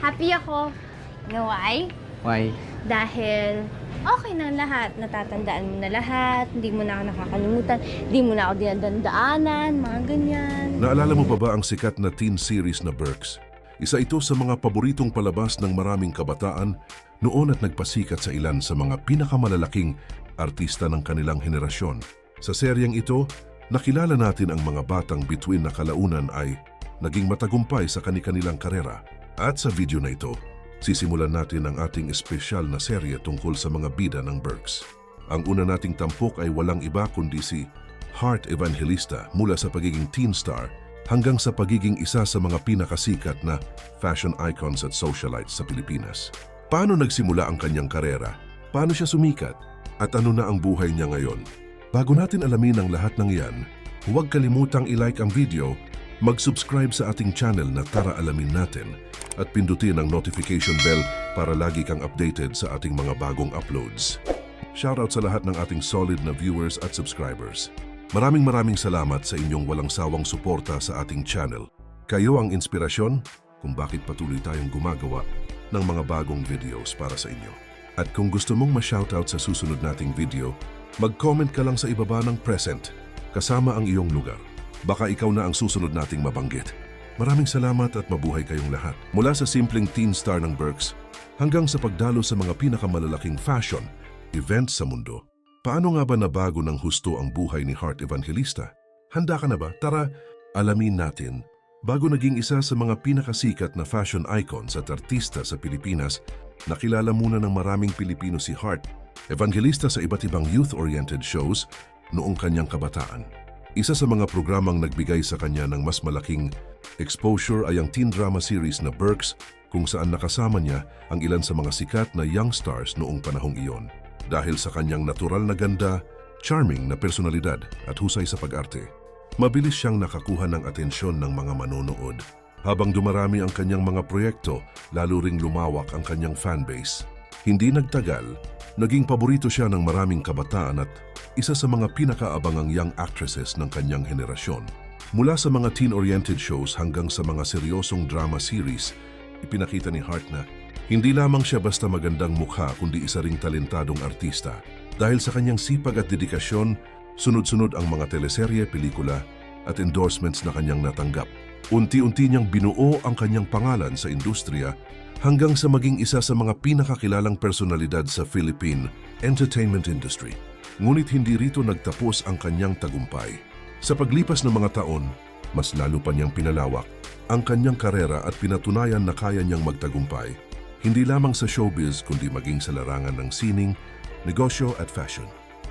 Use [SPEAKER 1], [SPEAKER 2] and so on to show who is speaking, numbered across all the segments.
[SPEAKER 1] Happy ako. You know why?
[SPEAKER 2] Why?
[SPEAKER 1] Dahil okay na lahat. Natatandaan mo na lahat. Hindi mo na ako nakakalimutan. Hindi mo na ako dinadandaanan. Mga ganyan.
[SPEAKER 3] Naalala mo pa ba ang sikat na teen series na Berks? Isa ito sa mga paboritong palabas ng maraming kabataan noon at nagpasikat sa ilan sa mga pinakamalalaking artista ng kanilang henerasyon. Sa seryeng ito, nakilala natin ang mga batang bituin na kalaunan ay naging matagumpay sa kani-kanilang karera. At sa video na ito, sisimulan natin ang ating espesyal na serye tungkol sa mga bida ng Berks. Ang una nating tampok ay walang iba kundi si Heart Evangelista mula sa pagiging teen star hanggang sa pagiging isa sa mga pinakasikat na fashion icons at socialites sa Pilipinas. Paano nagsimula ang kanyang karera? Paano siya sumikat? At ano na ang buhay niya ngayon? Bago natin alamin ang lahat ng iyan, huwag kalimutang i-like ang video, mag-subscribe sa ating channel na Tara Alamin Natin at pindutin ang notification bell para lagi kang updated sa ating mga bagong uploads. Shoutout sa lahat ng ating solid na viewers at subscribers. Maraming salamat sa inyong walang sawang suporta sa ating channel. Kayo ang inspirasyon kung bakit patuloy tayong gumagawa ng mga bagong videos para sa inyo. At kung gusto mong ma-shoutout sa susunod nating video, mag-comment ka lang sa ibaba ng present kasama ang iyong lugar. Baka ikaw na ang susunod nating mabanggit. Maraming salamat at mabuhay kayong lahat. Mula sa simpleng teen star ng Berks hanggang sa pagdalo sa mga pinakamalalaking fashion events sa mundo. Paano nga ba nabago ng husto ang buhay ni Heart Evangelista? Handa ka na ba? Tara, alamin natin. Bago naging isa sa mga pinakasikat na fashion icons at artista sa Pilipinas, nakilala muna ng maraming Pilipino si Heart Evangelista sa iba't ibang youth-oriented shows noong kanyang kabataan. Isa sa mga programang nagbigay sa kanya ng mas malaking exposure ay ang teen drama series na Berks, kung saan nakasama niya ang ilan sa mga sikat na young stars noong panahong iyon. Dahil sa kanyang natural na ganda, charming na personalidad at husay sa pag-arte, mabilis siyang nakakuha ng atensyon ng mga manonood. Habang dumarami ang kanyang mga proyekto, lalo ring lumawak ang kanyang fanbase. Hindi nagtagal, naging paborito siya ng maraming kabataan at isa sa mga pinakaabangang young actresses ng kanyang henerasyon. Mula sa mga teen-oriented shows hanggang sa mga seryosong drama series, ipinakita ni Heart na hindi lamang siya basta magandang mukha kundi isa ring talentadong artista. Dahil sa kanyang sipag at dedikasyon, sunod-sunod ang mga teleserye, pelikula at endorsements na kanyang natanggap. Unti-unti niyang binuo ang kanyang pangalan sa industriya hanggang sa maging isa sa mga pinakakilalang personalidad sa Philippine entertainment industry. Ngunit hindi rito nagtapos ang kanyang tagumpay. Sa paglipas ng mga taon, mas lalo pa niyang pinalawak ang kanyang karera at pinatunayan na kaya niyang magtagumpay, hindi lamang sa showbiz kundi maging sa larangan ng sining, negosyo at fashion.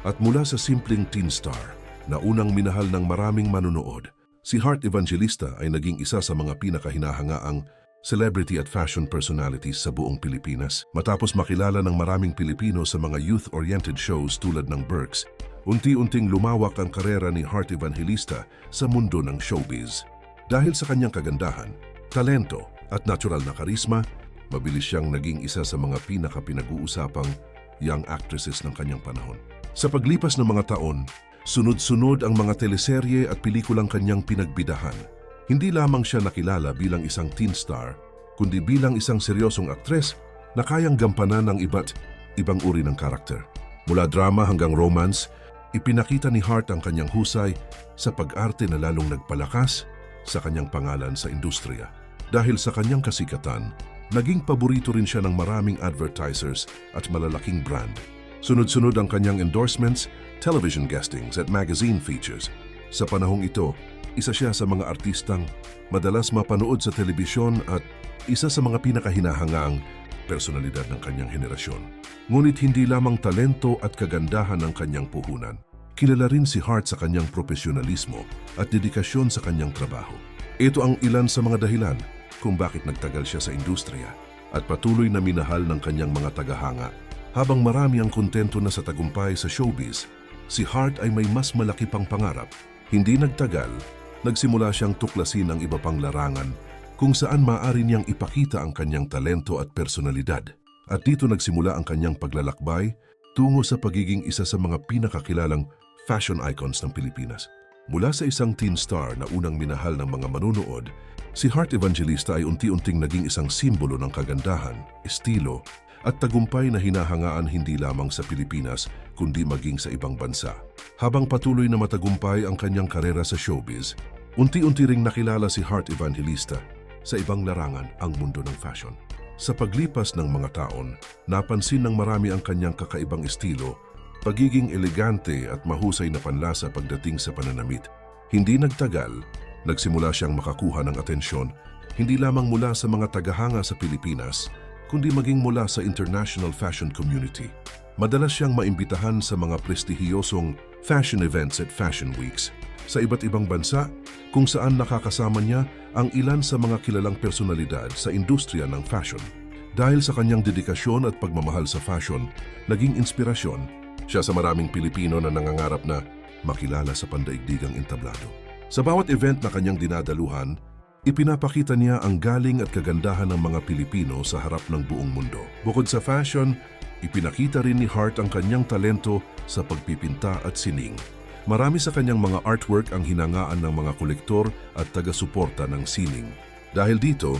[SPEAKER 3] At mula sa simpleng teen star na unang minahal ng maraming manunood, si Heart Evangelista ay naging isa sa mga pinakahinahangaang celebrity at fashion personalities sa buong Pilipinas. Matapos makilala ng maraming Pilipino sa mga youth-oriented shows tulad ng Berks, unti-unting lumawak ang karera ni Heart Evangelista sa mundo ng showbiz. Dahil sa kanyang kagandahan, talento at natural na karisma, mabilis siyang naging isa sa mga pinaka-pinag-uusapang young actresses ng kanyang panahon. Sa paglipas ng mga taon, sunod-sunod ang mga teleserye at pelikulang kanyang pinagbidahan. Hindi lamang siya nakilala bilang isang teen star, kundi bilang isang seryosong aktres na kayang gampanan ng iba't ibang uri ng karakter. Mula drama hanggang romance, ipinakita ni Heart ang kanyang husay sa pag-arte na lalong nagpalakas sa kanyang pangalan sa industriya. Dahil sa kanyang kasikatan, naging paborito rin siya ng maraming advertisers at malalaking brand. Sunod-sunod ang kanyang endorsements, television guestings at magazine features. Sa panahong ito, isa siya sa mga artistang madalas mapanood sa telebisyon at isa sa mga pinakahinahangaang personalidad ng kanyang henerasyon. Ngunit hindi lamang talento at kagandahan ng kanyang puhunan. Kilala rin si Heart sa kanyang profesionalismo at dedikasyon sa kanyang trabaho. Ito ang ilan sa mga dahilan kung bakit nagtagal siya sa industriya at patuloy na minahal ng kanyang mga tagahanga. Habang marami ang kontento na sa tagumpay sa showbiz, si Heart ay may mas malaki pang pangarap. Hindi nagtagal, nagsimula siyang tuklasin ang iba pang larangan kung saan maaari niyang ipakita ang kanyang talento at personalidad. At dito nagsimula ang kanyang paglalakbay tungo sa pagiging isa sa mga pinakakilalang fashion icons ng Pilipinas. Mula sa isang teen star na unang minahal ng mga manunood, si Heart Evangelista ay unti-unting naging isang simbolo ng kagandahan, estilo, at tagumpay na hinahangaan hindi lamang sa Pilipinas kundi maging sa ibang bansa. Habang patuloy na matagumpay ang kanyang karera sa showbiz, unti-unti ring nakilala si Heart Evangelista sa ibang larangan ang mundo ng fashion. Sa paglipas ng mga taon, napansin ng marami ang kanyang kakaibang estilo, pagiging elegante at mahusay na panlasa pagdating sa pananamit. Hindi nagtagal, nagsimula siyang makakuha ng atensyon hindi lamang mula sa mga tagahanga sa Pilipinas, kundi maging mula sa international fashion community. Madalas siyang maimbitahan sa mga prestihiyosong fashion events at fashion weeks sa iba't ibang bansa kung saan nakakasama niya ang ilan sa mga kilalang personalidad sa industriya ng fashion. Dahil sa kanyang dedikasyon at pagmamahal sa fashion, naging inspirasyon siya sa maraming Pilipino na nangangarap na makilala sa pandaigdigang entablado. Sa bawat event na kanyang dinadaluhan, ipinapakita niya ang galing at kagandahan ng mga Pilipino sa harap ng buong mundo. Bukod sa fashion, ipinakita rin ni Heart ang kanyang talento sa pagpipinta at sining. Marami sa kanyang mga artwork ang hinangaan ng mga kolektor at taga-suporta ng sining. Dahil dito,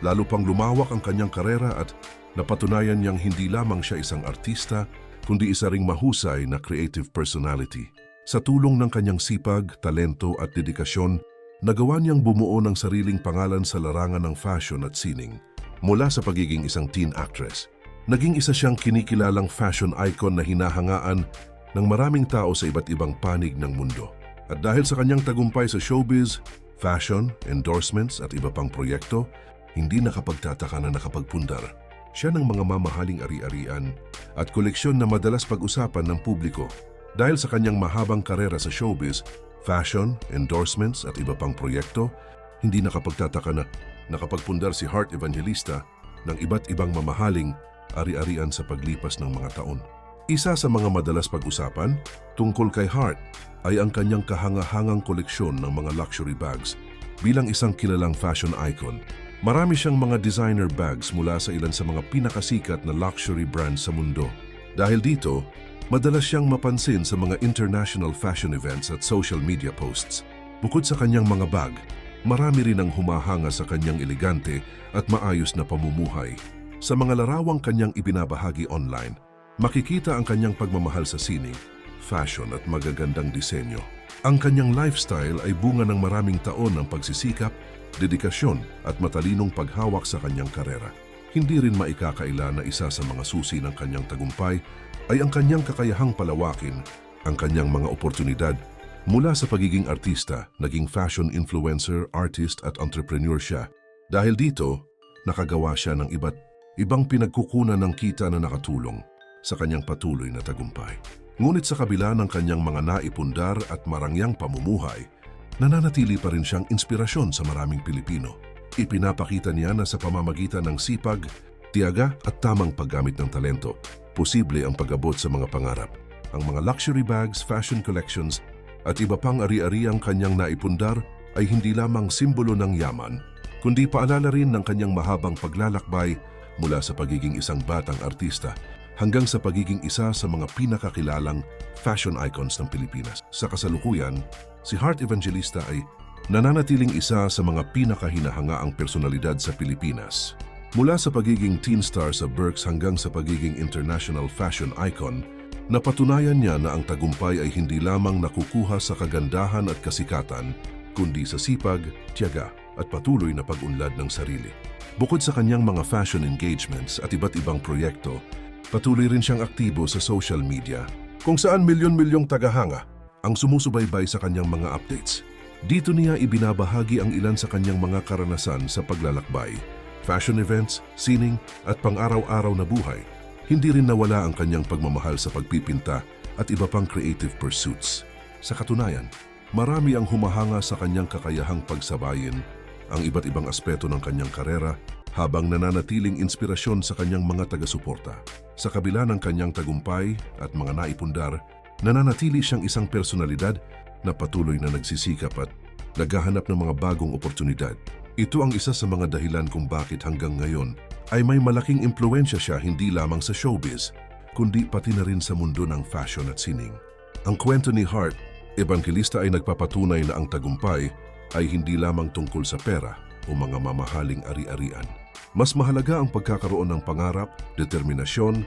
[SPEAKER 3] lalo pang lumawak ang kanyang karera at napatunayan niyang hindi lamang siya isang artista, kundi isa ring mahusay na creative personality. Sa tulong ng kanyang sipag, talento at dedikasyon, nagawa niyang bumuo ng sariling pangalan sa larangan ng fashion at sining. Mula sa pagiging isang teen actress, naging isa siyang kinikilalang fashion icon na hinahangaan ng maraming tao sa iba't ibang panig ng mundo. At dahil sa kanyang tagumpay sa showbiz, fashion, endorsements at iba pang proyekto, hindi nakapagtataka na nakapagpundar siya ng mga mamahaling ari-arian at koleksyon na madalas pag-usapan ng publiko. Dahil sa kanyang mahabang karera sa showbiz, fashion, endorsements at iba pang proyekto, hindi nakapagtataka na nakapagpundar si Heart Evangelista ng iba't ibang mamahaling ari-arian sa paglipas ng mga taon. Isa sa mga madalas pag-usapan tungkol kay Heart ay ang kanyang kahangahangang koleksyon ng mga luxury bags. Bilang isang kilalang fashion icon, marami siyang mga designer bags mula sa ilan sa mga pinakasikat na luxury brands sa mundo. Dahil dito, madalas siyang mapansin sa mga international fashion events at social media posts. Bukod sa kanyang mga bag, marami rin ang humahanga sa kanyang elegante at maayos na pamumuhay. Sa mga larawang kanyang ibinabahagi online, makikita ang kanyang pagmamahal sa sining, fashion at magagandang disenyo. Ang kanyang lifestyle ay bunga ng maraming taon ng pagsisikap, dedikasyon at matalinong paghawak sa kanyang karera. Hindi rin maikakaila na isa sa mga susi ng kanyang tagumpay ay ang kanyang kakayahang palawakin ang kanyang mga oportunidad mula sa pagiging artista, naging fashion influencer, artist at entrepreneur siya. Dahil dito, nakagawa siya ng iba't ibang pinagkukunan ng kita na nakatulong sa kanyang patuloy na tagumpay. Ngunit sa kabila ng kanyang mga naipundar at marangyang pamumuhay, nananatili pa rin siyang inspirasyon sa maraming Pilipino. Ipinapakita niya na sa pamamagitan ng sipag, tiyaga at tamang paggamit ng talento, posible ang pag-abot sa mga pangarap. Ang mga luxury bags, fashion collections at iba pang ari-ari ang kanyang naipundar ay hindi lamang simbolo ng yaman, kundi paalala rin ng kanyang mahabang paglalakbay mula sa pagiging isang batang artista hanggang sa pagiging isa sa mga pinakakilalang fashion icons ng Pilipinas. Sa kasalukuyan, si Heart Evangelista ay nananatiling isa sa mga pinakahinahangaang personalidad sa Pilipinas. Mula sa pagiging teen star sa Berks hanggang sa pagiging international fashion icon, napatunayan niya na ang tagumpay ay hindi lamang nakukuha sa kagandahan at kasikatan, kundi sa sipag, tiyaga at patuloy na pag-unlad ng sarili. Bukod sa kanyang mga fashion engagements at iba't ibang proyekto, patuloy rin siyang aktibo sa social media, kung saan milyon-milyong tagahanga ang sumusubaybay sa kanyang mga updates. Dito niya ibinabahagi ang ilan sa kanyang mga karanasan sa paglalakbay, fashion events, sining at pang-araw-araw na buhay. Hindi rin nawala ang kanyang pagmamahal sa pagpipinta at iba pang creative pursuits. Sa katunayan, marami ang humahanga sa kanyang kakayahang pagsabayin ang iba't ibang aspeto ng kanyang karera habang nananatiling inspirasyon sa kanyang mga taga-suporta. Sa kabila ng kanyang tagumpay at mga naipundar, nananatili siyang isang personalidad na patuloy na nagsisikap at naghahanap ng mga bagong oportunidad. Ito ang isa sa mga dahilan kung bakit hanggang ngayon ay may malaking impluwensya siya hindi lamang sa showbiz, kundi pati na rin sa mundo ng fashion at sining. Ang kwento ni Heart Evangelista ay nagpapatunay na ang tagumpay ay hindi lamang tungkol sa pera o mga mamahaling ari-arian. Mas mahalaga ang pagkakaroon ng pangarap, determinasyon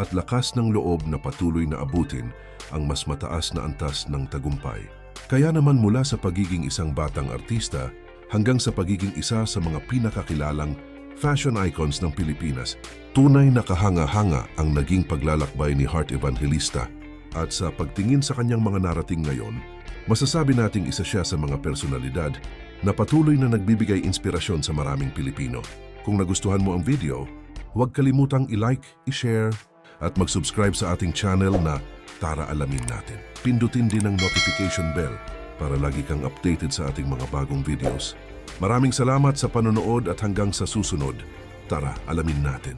[SPEAKER 3] at lakas ng loob na patuloy na abutin ang mas mataas na antas ng tagumpay. Kaya naman mula sa pagiging isang batang artista hanggang sa pagiging isa sa mga pinakakilalang fashion icons ng Pilipinas, tunay na kahanga-hanga ang naging paglalakbay ni Heart Evangelista. At sa pagtingin sa kanyang mga narating ngayon, masasabi nating isa siya sa mga personalidad na patuloy na nagbibigay inspirasyon sa maraming Pilipino. Kung nagustuhan mo ang video, huwag kalimutang i-like, i-share, at mag-subscribe sa ating channel na Tara Alamin Natin. Pindutin din ang notification bell para lagi kang updated sa ating mga bagong videos. Maraming salamat sa panonood at hanggang sa susunod, Tara Alamin Natin.